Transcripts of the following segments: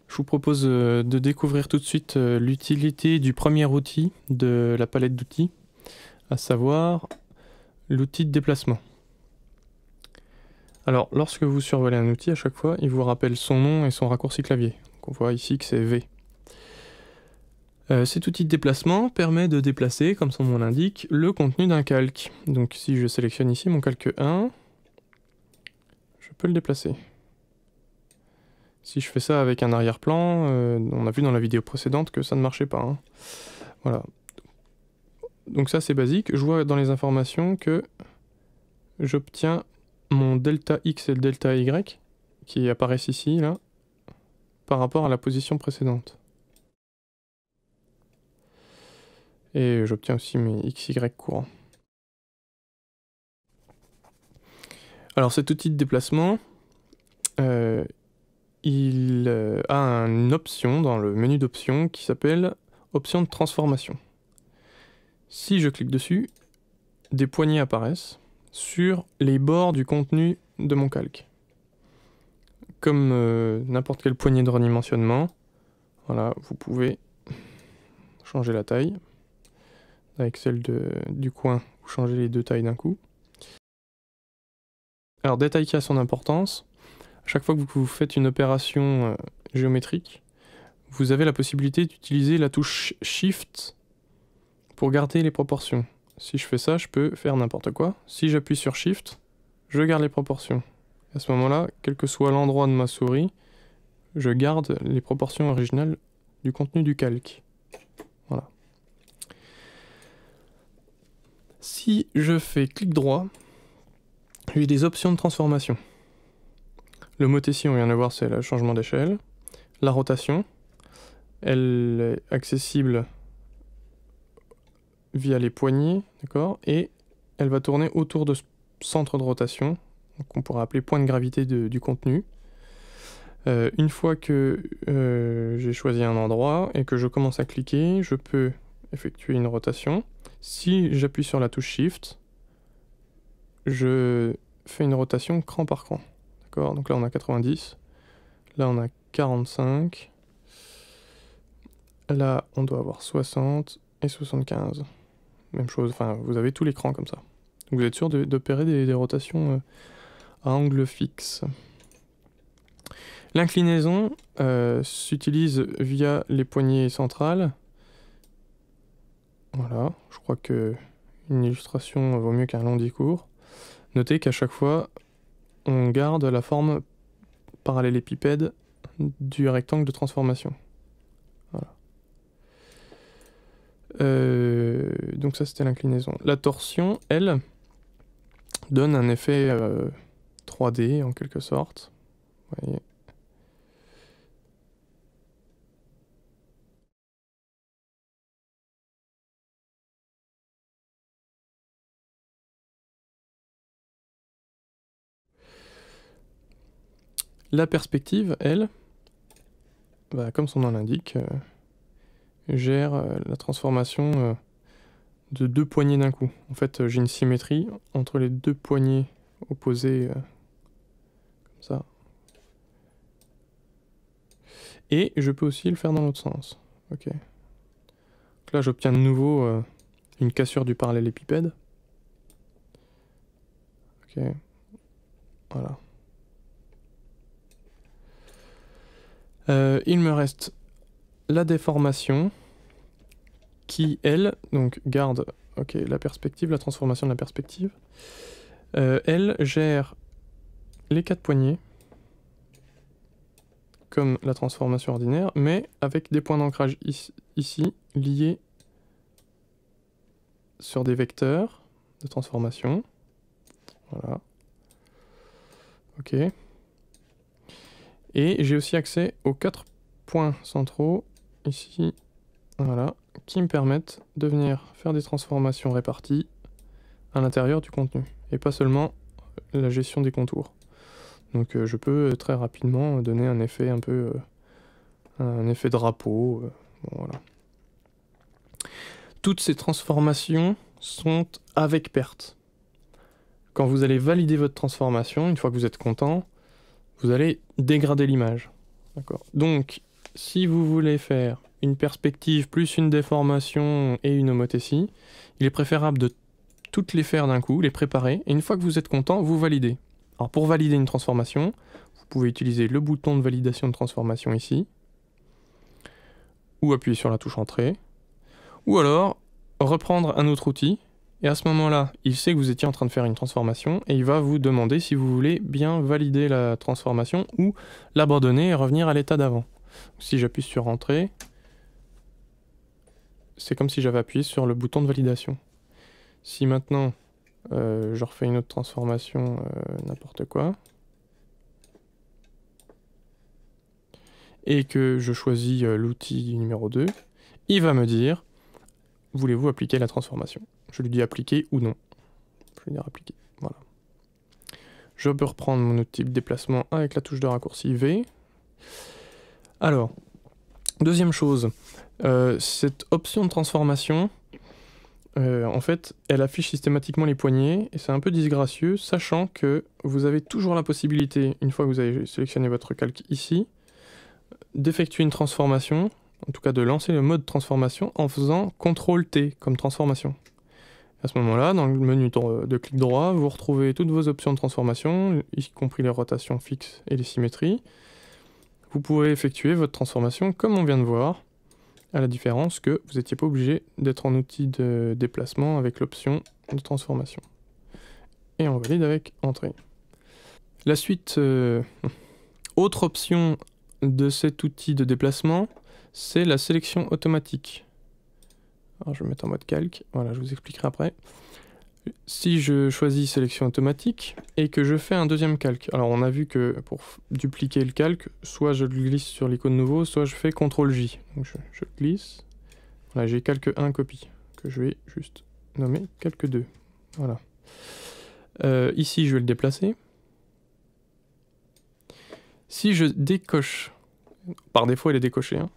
Je vous propose de découvrir tout de suite l'utilité du premier outil de la palette d'outils, à savoir l'outil de déplacement. Alors, lorsque vous survolez un outil, à chaque fois, il vous rappelle son nom et son raccourci clavier. Donc on voit ici que c'est V. Cet outil de déplacement permet de déplacer, comme son nom l'indique, le contenu d'un calque. Donc si je sélectionne ici mon calque 1, je peux le déplacer. Si je fais ça avec un arrière-plan, on a vu dans la vidéo précédente que ça ne marchait pas. Hein. Voilà. Donc ça c'est basique. Je vois dans les informations que j'obtiens mon delta X et le delta Y qui apparaissent ici, là, par rapport à la position précédente. Et j'obtiens aussi mes XY courants. Alors cet outil de déplacement, il a une option dans le menu d'options qui s'appelle option de transformation. Si je clique dessus, des poignées apparaissent sur les bords du contenu de mon calque. Comme n'importe quelle poignée de redimensionnement, voilà, vous pouvez changer la taille. Avec celle du coin, vous changez les deux tailles d'un coup. Alors, détail qui a son importance, à chaque fois que vous faites une opération géométrique, vous avez la possibilité d'utiliser la touche Shift pour garder les proportions. Si je fais ça, je peux faire n'importe quoi. Si j'appuie sur Shift, je garde les proportions. À ce moment-là, quel que soit l'endroit de ma souris, je garde les proportions originales du contenu du calque. Voilà. Si je fais clic droit, j'ai des options de transformation. Le mot ici, on vient de voir, c'est le changement d'échelle. La rotation, elle est accessible via les poignées, d'accord, et elle va tourner autour de ce centre de rotation, qu'on pourrait appeler point de gravité du contenu. Une fois que j'ai choisi un endroit et que je commence à cliquer, je peux effectuer une rotation. Si j'appuie sur la touche Shift, je fais une rotation cran par cran. D'accord ? Donc là on a 90, là on a 45, là on doit avoir 60 et 75. Même chose, enfin vous avez tout l'écran comme ça. Donc vous êtes sûr d'opérer des rotations à angle fixe. L'inclinaison s'utilise via les poignées centrales. Voilà, je crois que une illustration vaut mieux qu'un long discours. Notez qu'à chaque fois, on garde la forme parallélépipède du rectangle de transformation. Voilà. Donc ça, c'était l'inclinaison. La torsion, elle, donne un effet 3D en quelque sorte. Vous voyez. La perspective, elle, bah, comme son nom l'indique, gère la transformation de deux poignées d'un coup. En fait, j'ai une symétrie entre les deux poignées opposées, comme ça. Et je peux aussi le faire dans l'autre sens. Ok. Donc là, j'obtiens de nouveau une cassure du parallélépipède. Ok. Voilà. Il me reste la déformation qui, elle, donc garde la perspective, la transformation de la perspective. Elle gère les quatre poignées, comme la transformation ordinaire, mais avec des points d'ancrage ici, liés sur des vecteurs de transformation. Voilà. Ok. Et j'ai aussi accès aux 4 points centraux, ici, voilà, qui me permettent de venir faire des transformations réparties à l'intérieur du contenu, et pas seulement la gestion des contours. Donc je peux très rapidement donner un effet un peu... un effet drapeau. Bon, voilà. Toutes ces transformations sont avec perte. Quand vous allez valider votre transformation, une fois que vous êtes content, vous allez dégrader l'image. D'accord. Donc, si vous voulez faire une perspective plus une déformation et une homothétie, il est préférable de toutes les faire d'un coup, les préparer, et une fois que vous êtes content, vous validez. Alors pour valider une transformation, vous pouvez utiliser le bouton de validation de transformation ici, ou appuyer sur la touche Entrée, ou alors reprendre un autre outil, et à ce moment-là, il sait que vous étiez en train de faire une transformation, et il va vous demander si vous voulez bien valider la transformation ou l'abandonner et revenir à l'état d'avant. Si j'appuie sur Entrée, c'est comme si j'avais appuyé sur le bouton de validation. Si maintenant, je refais une autre transformation, n'importe quoi, et que je choisis l'outil numéro 2, il va me dire, voulez-vous appliquer la transformation? Je lui dis appliquer ou non. Je vais dire appliquer, voilà. Je peux reprendre mon autre type de déplacement avec la touche de raccourci V. Alors, deuxième chose, cette option de transformation, en fait, elle affiche systématiquement les poignées, et c'est un peu disgracieux, sachant que vous avez toujours la possibilité, une fois que vous avez sélectionné votre calque ici, d'effectuer une transformation, en tout cas de lancer le mode transformation en faisant CTRL-T comme transformation. À ce moment-là, dans le menu de clic droit, vous retrouvez toutes vos options de transformation, y compris les rotations fixes et les symétries. Vous pourrez effectuer votre transformation comme on vient de voir, à la différence que vous n'étiez pas obligé d'être en outil de déplacement avec l'option de transformation. Et on valide avec Entrée. La suite, autre option de cet outil de déplacement, c'est la sélection automatique. Alors je vais mettre en mode calque, voilà, je vous expliquerai après. Si je choisis sélection automatique et que je fais un deuxième calque, alors on a vu que pour dupliquer le calque, soit je glisse sur l'icône nouveau, soit je fais CTRL-J. Donc je glisse, voilà, j'ai calque 1 copie, que je vais juste nommer calque 2. Voilà. Ici je vais le déplacer. Si je décoche, par défaut elle est décochée, hein,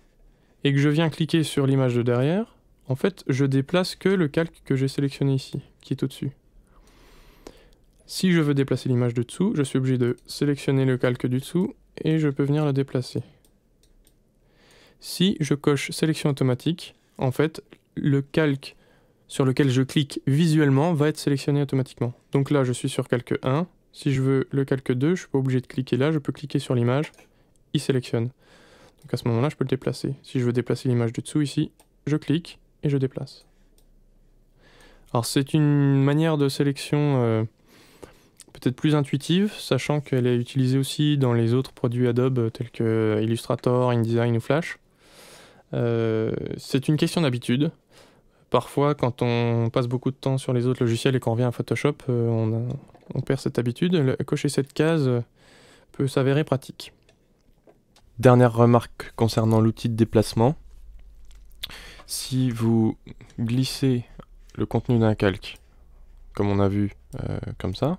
et que je viens cliquer sur l'image de derrière, en fait, je déplace que le calque que j'ai sélectionné ici, qui est au-dessus. Si je veux déplacer l'image de dessous, je suis obligé de sélectionner le calque du dessous et je peux venir le déplacer. Si je coche sélection automatique, en fait, le calque sur lequel je clique visuellement va être sélectionné automatiquement. Donc là, je suis sur calque 1. Si je veux le calque 2, je ne suis pas obligé de cliquer là, je peux cliquer sur l'image, il sélectionne. Donc à ce moment-là, je peux le déplacer. Si je veux déplacer l'image du dessous ici, je clique et je déplace. Alors c'est une manière de sélection peut-être plus intuitive, sachant qu'elle est utilisée aussi dans les autres produits Adobe tels que Illustrator, InDesign ou Flash. C'est une question d'habitude. Parfois, quand on passe beaucoup de temps sur les autres logiciels et qu'on revient à Photoshop, on perd cette habitude. Cocher cette case peut s'avérer pratique. Dernière remarque concernant l'outil de déplacement. Si vous glissez le contenu d'un calque, comme on a vu, comme ça,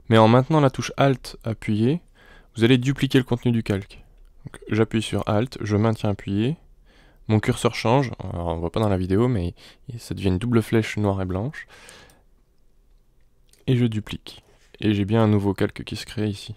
mais en maintenant la touche Alt appuyée, vous allez dupliquer le contenu du calque. J'appuie sur Alt, je maintiens appuyé, mon curseur change, alors on ne voit pas dans la vidéo, mais ça devient une double flèche noire et blanche, et je duplique. Et j'ai bien un nouveau calque qui se crée ici.